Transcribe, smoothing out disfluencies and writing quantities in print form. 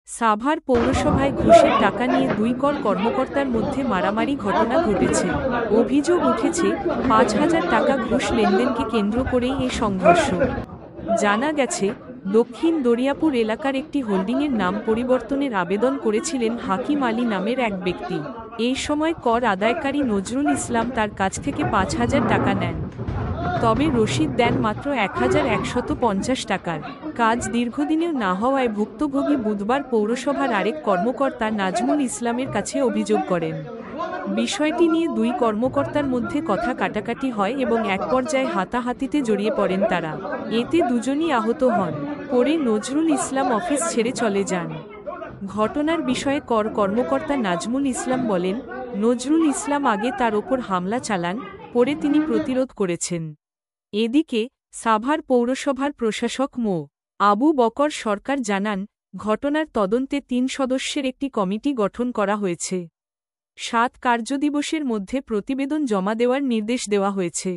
সাভার পৌরসভায় ঘুষের টাকা নিয়ে দুই কর কর্মকর্তার মধ্যে মারামারি ঘটনা ঘটেছে। অভিযোগ উঠেছে ৫,০০০ টাকা ঘুষ লেনদেনকে কেন্দ্র করেই এ সংঘর্ষ। জানা গেছে, দক্ষিণ দরিয়াপুর এলাকার একটি হোল্ডিংয়ের নাম পরিবর্তনের আবেদন করেছিলেন হাকিম আলী নামের এক ব্যক্তি। এই সময় কর আদায়কারী নজরুল ইসলাম তার কাছ থেকে ৫,০০০ টাকা নেন। তবে রসিদ দেন মাত্র ১,১৫০ টাকার। কাজ দীর্ঘদিনেও না হওয়ায় ভুক্তভোগী বুধবার পৌরসভার আরেক কর্মকর্তা নাজমুল ইসলামের কাছে অভিযোগ করেন। বিষয়টি নিয়ে দুই কর্মকর্তার মধ্যে কথা কাটাকাটি হয় এবং এক পর্যায়ে হাতাহাতিতে জড়িয়ে পড়েন তারা। এতে দুজনই আহত হন। পরে নজরুল ইসলাম অফিস ছেড়ে চলে যান। ঘটনার বিষয়ে কর্মকর্তা নাজমুল ইসলাম বলেন, নজরুল ইসলাম আগে তার ওপর হামলা চালান, পরে তিনি প্রতিরোধ করেছেন। এদিকে সাভার পৌরসভার প্রশাসক মো. আবু বকর সরকার জানান, ঘটনার তদন্তে ৩ সদস্যের একটি কমিটি গঠন করা হয়েছে। ৭ কার্যদিবসের মধ্যে প্রতিবেদন জমা দেওয়ার নির্দেশ দেওয়া হয়েছে।